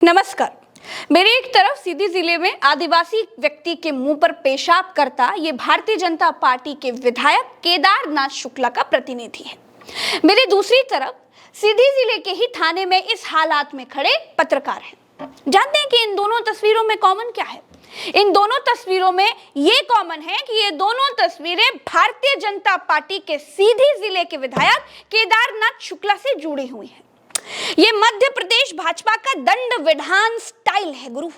नमस्कार। मेरी एक तरफ सीधी जिले में आदिवासी व्यक्ति के मुंह पर पेशाब करता ये भारतीय जनता पार्टी के विधायक केदारनाथ शुक्ला का प्रतिनिधि है। मेरी दूसरी तरफ सीधी जिले के ही थाने में इस हालात में खड़े पत्रकार हैं। जानते हैं कि इन दोनों तस्वीरों में कॉमन क्या है? इन दोनों तस्वीरों में ये कॉमन है कि ये दोनों तस्वीरें भारतीय जनता पार्टी के सीधी जिले के विधायक केदारनाथ शुक्ला से जुड़ी हुई हैं। ये मध्य प्रदेश भाजपा का दंड विधान स्टाइल है गुरु।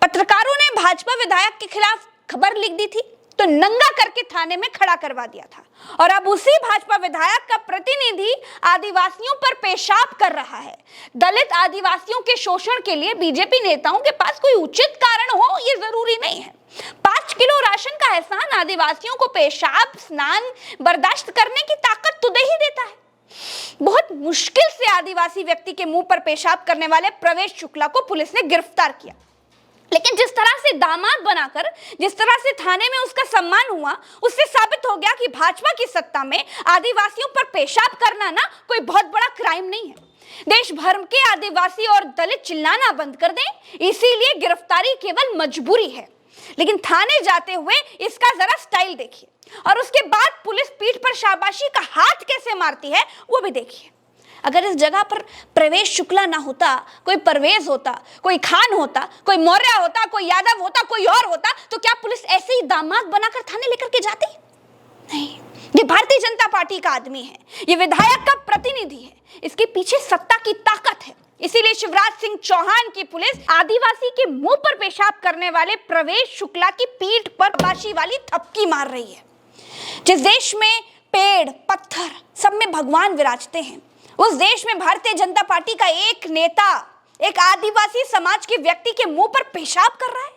पत्रकारों ने भाजपा विधायक के खिलाफ खबर लिख दी थी तो नंगा करके थाने में खड़ा करवा दिया था, और अब उसी भाजपा विधायक का प्रतिनिधि आदिवासियों पर पेशाब कर रहा है। दलित आदिवासियों के शोषण के लिए बीजेपी नेताओं के पास कोई उचित कारण हो ये जरूरी नहीं है। 5 किलो राशन का एहसान आदिवासियों को पेशाब स्नान बर्दाश्त करने की ताकत तो दे ही देता है। बहुत मुश्किल से आदिवासी व्यक्ति के मुंह पर पेशाब करने वाले प्रवेश शुक्ला को पुलिस ने गिरफ्तार किया, लेकिन जिस तरह से दामाद बनाकर, जिस तरह से थाने में उसका सम्मान हुआ, उससे साबित हो गया कि भाजपा की सत्ता में आदिवासियों पर पेशाब करना ना कोई बहुत बड़ा क्राइम नहीं है। देश भर के आदिवासी और दलित चिल्लाना बंद कर दें, इसीलिए गिरफ्तारी केवल मजबूरी है। लेकिन थाने जाते हुए इसका जरा स्टाइल देखिए, और उसके बाद पुलिस पीठ पर शाबाशी का हाथ कैसे मारती है वो भी देखिए। अगर इस जगह पर प्रवेश शुक्ला ना होता, कोई परवेज होता, कोई खान होता, कोई मौर्य होता, कोई यादव होता, कोई और होता, तो क्या पुलिस ऐसे ही दामाद बनाकर थाने लेकर के जाती? नहीं, ये भारतीय जनता पार्टी का आदमी है, ये विधायक का प्रतिनिधि है, इसके पीछे सत्ता की ताकत है। इसीलिए शिवराज सिंह चौहान की पुलिस आदिवासी के मुंह पर पेशाब करने वाले प्रवेश शुक्ला की पीठ पर शाबाशी वाली थपकी मार रही है। जिस देश में पेड़ पत्थर सब में भगवान विराजते हैं, उस देश में भारतीय जनता पार्टी का एक नेता एक आदिवासी समाज के व्यक्ति के मुंह पर पेशाब कर रहा है।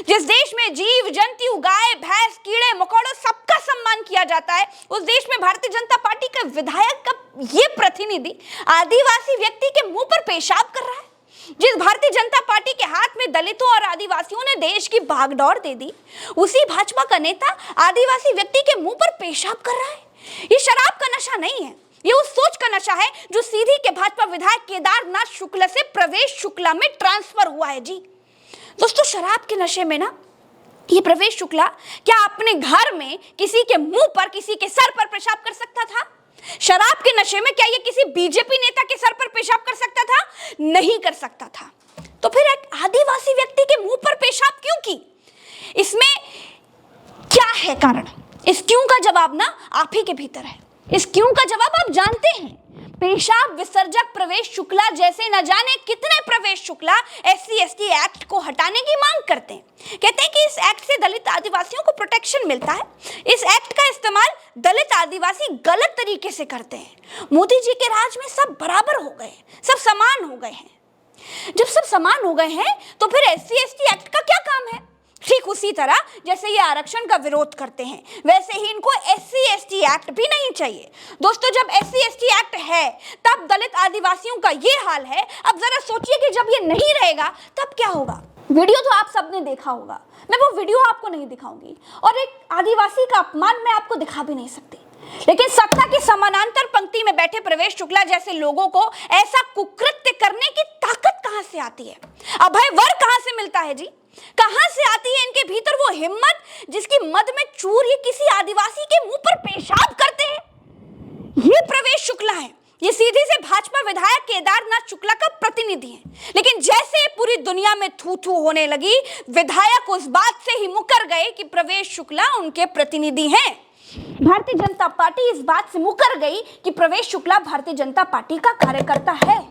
जिस देश में जीव जंतु, गाय भैंस, कीड़े मकोड़ों सबका सम्मान किया जाता है, उस देश में भारतीय जनता पार्टी का विधायक का ये प्रतिनिधि आदिवासी व्यक्ति के मुंह पर पेशाब कर रहा है। जिस भारतीय जनता पार्टी के हाथ में दलितों और आदिवासियों ने देश की भागदौड़ दे दी, उसी भाजपा का नेता आदिवासी व्यक्ति के मुंह पर पेशाब कर रहा है। ये शराब का नशा नहीं है, ये उस सोच का नशा है जो सीधी के भाजपा विधायक केदारनाथ शुक्ला से प्रवेश शुक्ला में ट्रांसफर हुआ है। जी दोस्तों, शराब के नशे में ना ये प्रवेश शुक्ला क्या अपने घर में किसी के मुंह पर, किसी के सर पर पेशाब कर सकता था? शराब के नशे में क्या ये किसी बीजेपी नेता के सर पर पेशाब कर सकता था? नहीं कर सकता था। तो फिर एक आदिवासी व्यक्ति के मुंह पर पेशाब क्यों की? इसमें क्या है कारण? इस क्यों का जवाब ना आप ही के भीतर है। इस क्यों का जवाब आप जानते हैं। पेशाब विसर्जक प्रवेश शुक्ला जैसे न जाने कितने प्रवेश शुक्ला SC/ST एक्ट को हटाने की मांग करते हैं। कहते हैं कि इस एक्ट से दलित आदिवासियों को प्रोटेक्शन मिलता है। इस एक्ट का इस्तेमाल दलित आदिवासी गलत तरीके से करते हैं। मोदी जी के राज में सब बराबर हो गए, सब समान हो गए हैं। जब सब समान हो गए हैं तो फिर SC/ST एक्ट का क्या काम है? ठीक उसी तरह जैसे ये आरक्षण का विरोध करते हैं, वैसे ही इनको SC/ST एक्ट भी नहीं चाहिए। दोस्तों, जब SC/ST एक्ट है तब दलित आदिवासियों का ये हाल है। अब जरा सोचिए कि जब ये नहीं रहेगा तब क्या होगा। वीडियो तो आप सबने देखा होगा, मैं वो वीडियो आपको नहीं दिखाऊंगी, और एक आदिवासी का अपमान मैं आपको दिखा भी नहीं सकती। लेकिन सत्ता की समानांतर पंक्ति में बैठे प्रवेश शुक्ला जैसे लोगों को ऐसा कुकृत्य करने की ताकत कहां से आती है? अभय वर कहां से मिलता है जी? कहां से आती है इनके भीतर वो हिम्मत जिसकी मद में चूर ये किसी आदिवासी के मुंह पर पेशाब करते हैं? ये प्रवेश शुक्ला है, ये सीधे से भाजपा विधायक केदारनाथ शुक्ला का प्रतिनिधि है। लेकिन जैसे पूरी दुनिया में थू थू होने लगी, विधायक उस बात से ही मुकर गए कि प्रवेश शुक्ला उनके प्रतिनिधि हैं। भारतीय जनता पार्टी इस बात से मुकर गई कि प्रवेश शुक्ला भारतीय जनता पार्टी का कार्यकर्ता है।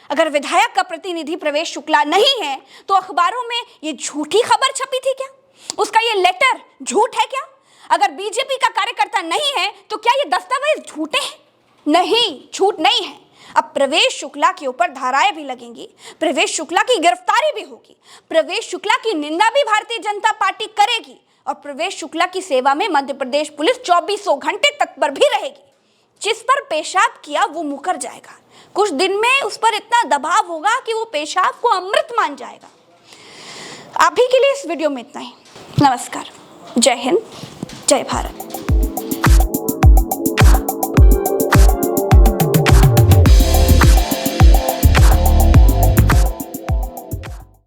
अगर विधायक का प्रतिनिधि प्रवेश शुक्ला नहीं है तो अखबारों में ये झूठी खबर छपी थी क्या? उसका ये लेटर झूठ है क्या? अगर बीजेपी का कार्यकर्ता नहीं है तो क्या ये दस्तावेज झूठे हैं? नहीं, झूठ नहीं है। अब प्रवेश शुक्ला के ऊपर धाराएं भी लगेंगी, प्रवेश शुक्ला की गिरफ्तारी भी होगी, प्रवेश शुक्ला की निंदा भी भारतीय जनता पार्टी करेगी, और प्रवेश शुक्ला की सेवा में मध्य प्रदेश पुलिस 2400 घंटे तत्पर भी रहेगी। जिस पर पेशाब किया वो मुकर जाएगा। कुछ दिन में उस पर इतना दबाव होगा कि वो पेशाब को अमृत मान जाएगा। अभी के लिए इस वीडियो में इतना ही। नमस्कार, जय हिंद, जय भारत।